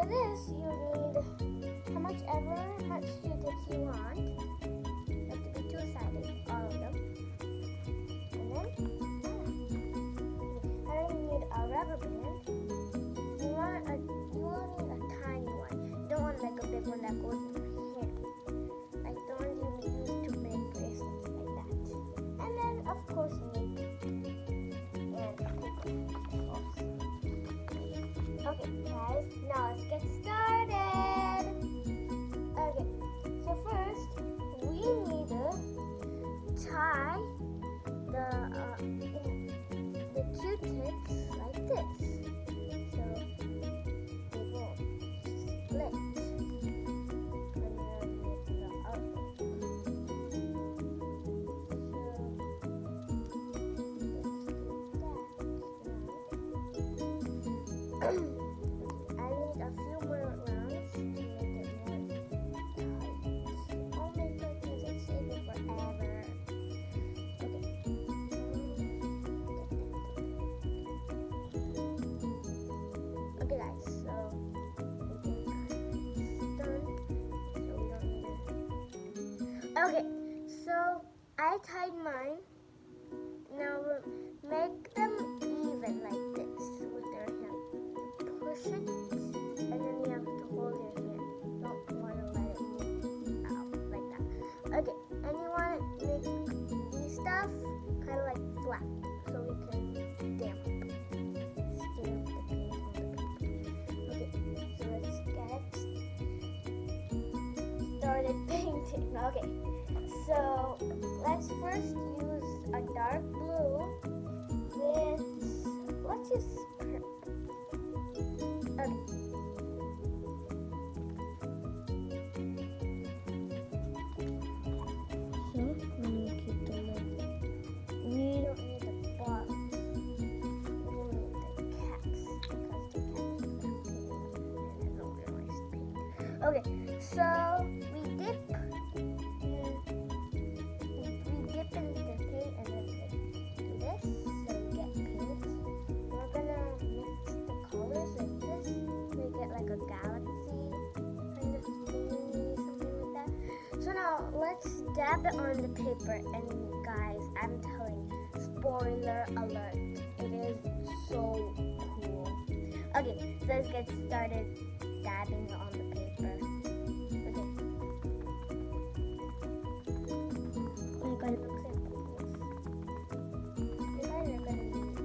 for this, you need much Q-tips you want. They have to be two-sided, all of them. And then, and then you need a rubber band. You will need a tiny one. You don't want like a big one that goes in your hand. Like the ones you use to make bracelets like that. And then, of course, you need a paper. Okay, guys, now let's get started. Okay, so first we need to tie the Q-tips like this. So they will split. And then make the outline. I need a few more rounds to make it more tight. Oh my goodness, it's taking forever. Okay, guys, so I think it's done. So we don't need it. Okay, so I tied mine. Now make them even like this with your hand. Push it, and then you have to hold your hand. Don't want to let it move out like that. Okay, and you want to make these stuff kind of like flat, so we can stamp the paint on the paper. Okay, so let's get started painting. Okay, so let's first use a dark blue with, let's use purple. Okay. So, I'm going to keep the lid. We don't need the box. We need the caps because the caps are painted and I don't realize paint. Okay, so we dip into the paint and then do this so we get paint. We're gonna mix the colors like this. We get like a galaxy kind of thingy, something like that. So now let's dab it on the paper, and guys, I'm telling you, spoiler alert, it is so cool. Okay, so let's get started dabbing it on the paper. Okay. Oh my god, it looks like this. You guys are gonna be amazed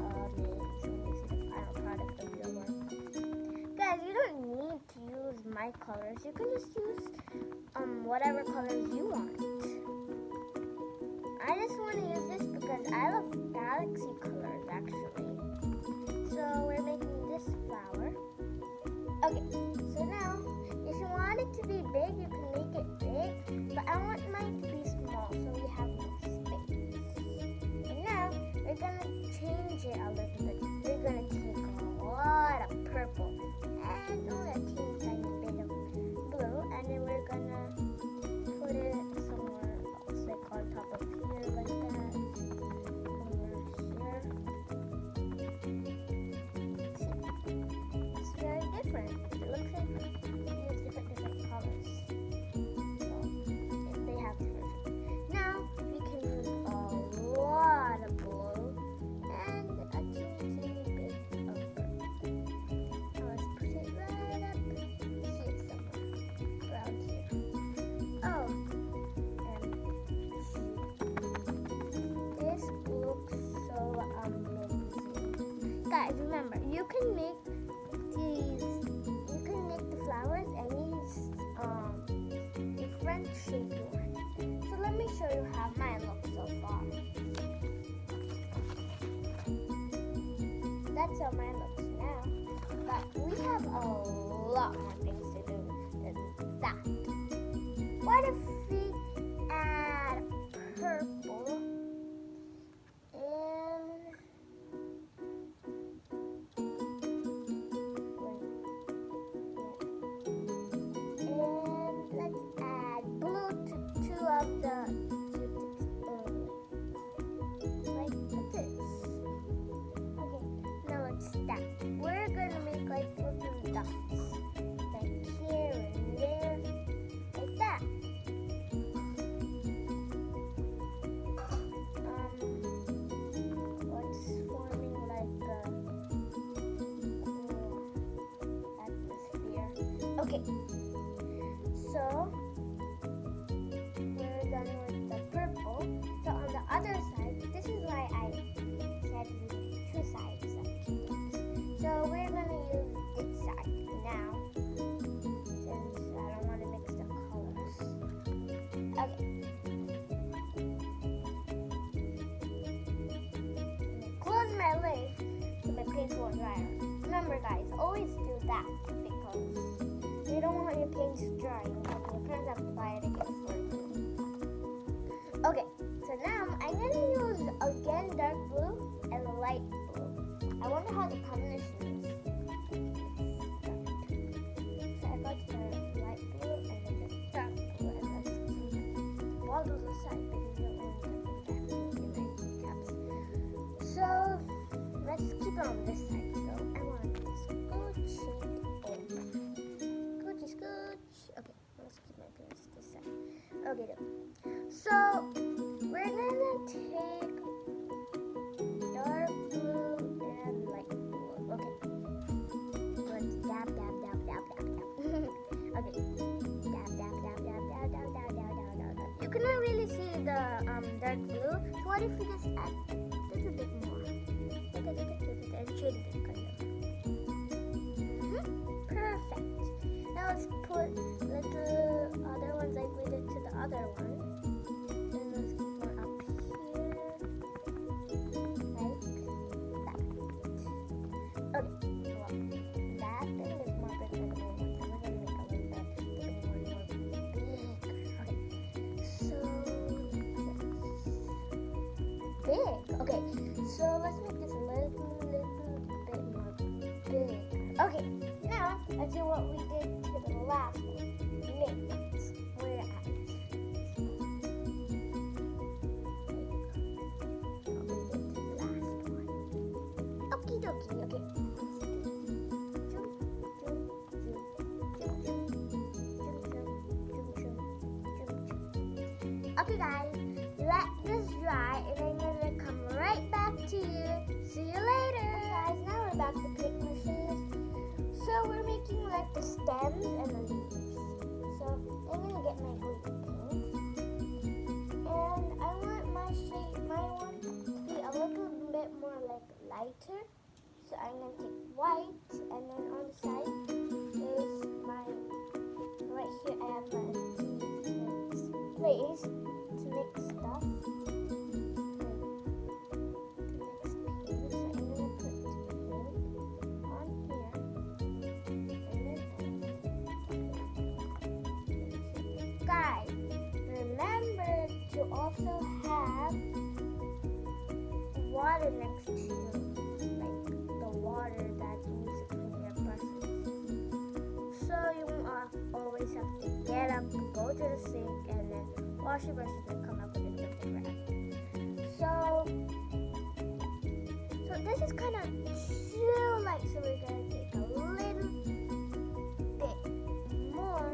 when you see the final product of your work. Guys, you don't need to use my colors. You can just use whatever colors you want. I just want to use this because I love galaxy colors actually. So we're making this flower. Okay, so now if you want it to be big, you can make it big, but I want mine to be small so we have more space. And now we're gonna change it a little bit. We're gonna take a lot of purple and a teeny tiny bit of blue, and then we're gonna put it somewhere else, like on top of here, like that. Somewhere here. See, it's very different. It looks like we use different colors. So they have different. Now we can use a lot of blue and a teeny bit of purple. Now let's put it right up here somewhere, around here. Oh, and this looks so amazing. Guys, remember, you can make the flowers any different shape you want. So let me show you how mine looks so far. That's how mine looks now. But we have a lot more things to do than that. What if we add purple and let's add blue to two of the Q-tips like this. Okay, now let's stack. We're gonna make like little dots. Okay, so we're done with the purple. So on the other side, this is why I said we need two sides of things. So we're gonna use this side now, since I don't want to mix the colors. Okay. Close my lid so my paint won't dry out. Remember guys, always do that because you don't want your paints drying and your parents have to buy it again for you. Okay, so now I'm gonna use again dark blue and light blue. I wonder how the combination is. So I got the light blue and then the dark blue, and let's keep bottles aside because you don't want them in my caps. So let's keep it on this side. So I want this good shade open. Scoochie scooch. Okay, let's keep my pins this side. Okay, so we're gonna take dark blue and light blue. Okay, let's dab dab dab dab dab dab. Okay, dab dab dab dab dab dab dab dab dab dab. You cannot really see the dark blue. So what if we just add a little bit more? And shade it kind of. Perfect. Now let's put little other ones like we did to the other one. And let's keep one up here. Like that. Okay. Well, that thing is more big than the main one. So we're gonna make a little bit bigger. Okay. So big. Okay. So let's make this a little bit more big. Okay, now let's do what we did to the last one. Mix. We're at what we did to the last one. Okie dokie. Okay. Okay guys, let this dry and I'm gonna come right back to you. See you later. Okay, guys, now we're back to paint machines. So we're making like the stems and the leaves. So I'm gonna get my glue paint. And I want my one to be a little bit more like lighter. So I'm gonna take white and then on the side is right here I have my place to mix stuff. Guys, remember to also have water next to you, like the water that you use to clean your brushes. So you won't always have to get up, go to the sink, and then wash your brushes and come up with a different wrap. So this is kind of too light, so we're gonna take a little bit more.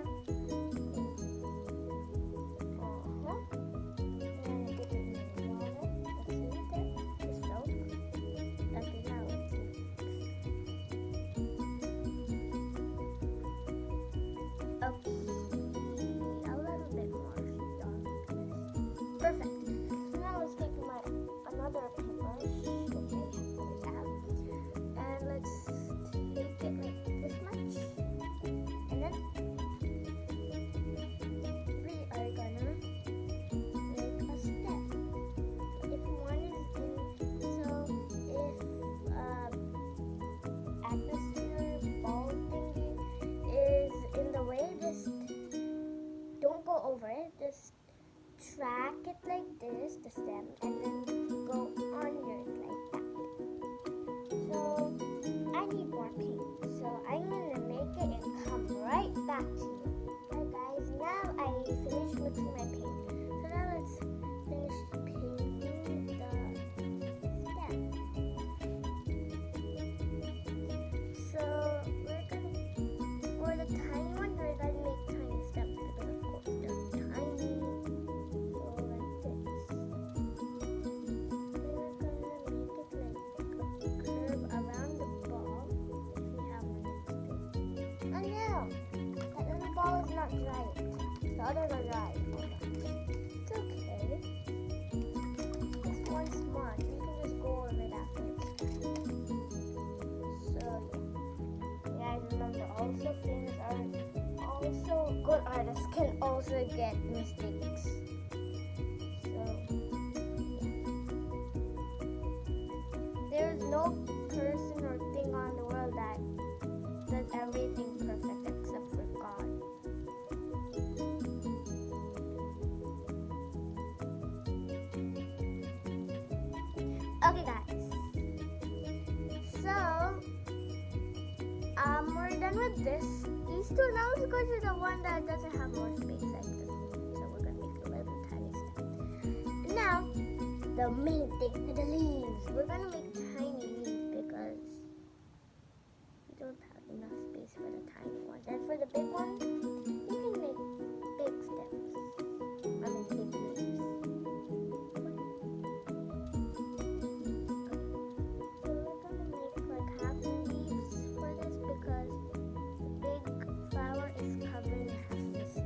Perfect. So now let's take another paintbrush, which I have, and let's take it like this much, and then we are gonna make a step. If one is in, so if atmosphere ball thingy is in the way, just don't go over it. Just track it like this, the stem, and then go under it like that. So I need more paint, so I'm gonna make it and come right back to you. Alright guys, now I finished mixing my paint. So now let's finish painting the stem. So we're gonna, for the tiny one, we're gonna make tiny steps because of course they're tiny. not dry yet. The others are dry. Hold on. It's okay. It's one smudge. You can just go over it after it's done. So yeah. Guys, remember, also famous artists, also good artists can also get mistakes. There's no person or thing on the world that does everything perfect except for God. Okay, guys. So, we're done with this. These two. Now let's go to the one that doesn't have more space like this. So we're gonna make a little tiny step. Now, the main thing, the leaves. We're gonna make tiny leaves because we don't have enough space for the tiny ones. And for the big ones, you can make big stems. I mean big leaves. So we're gonna make like half the leaves for this because the big flower is covering half the leaves. So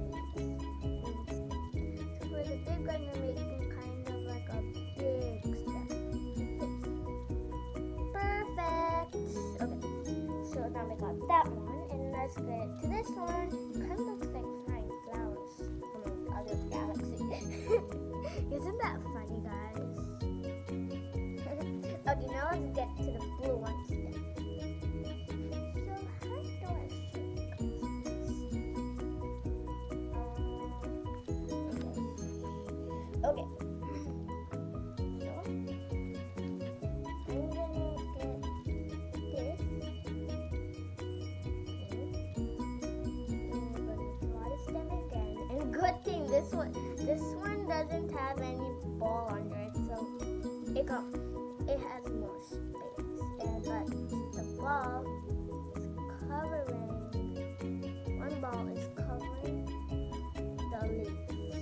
for the big one, we're making kind of like a big step. Perfect. Okay, so now we got that one, and let's get to this one. Kind of looks like flying flowers from other galaxy. Isn't that funny, guys? Okay, now let's get to the blue ones then. So how do I show you guys? Okay. This one doesn't have any ball under it, so it has more space. But the ball is covering, one ball is covering the leaf.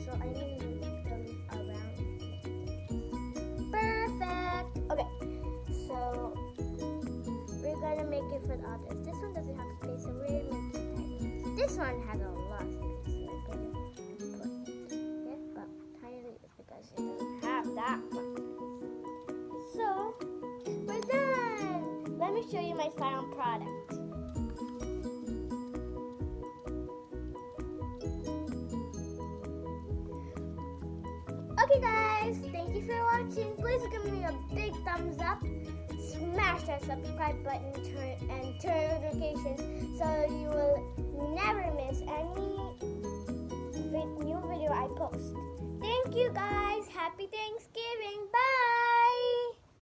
So I need to make the leaf around it. Perfect. Okay, so we're gonna make it for the others. This one doesn't have space, so we're making tiny. This one has a lot of space. That one. So, we're done. Let me show you my final product. Okay guys, thank you for watching. Please give me a big thumbs up. Smash that subscribe button and turn notifications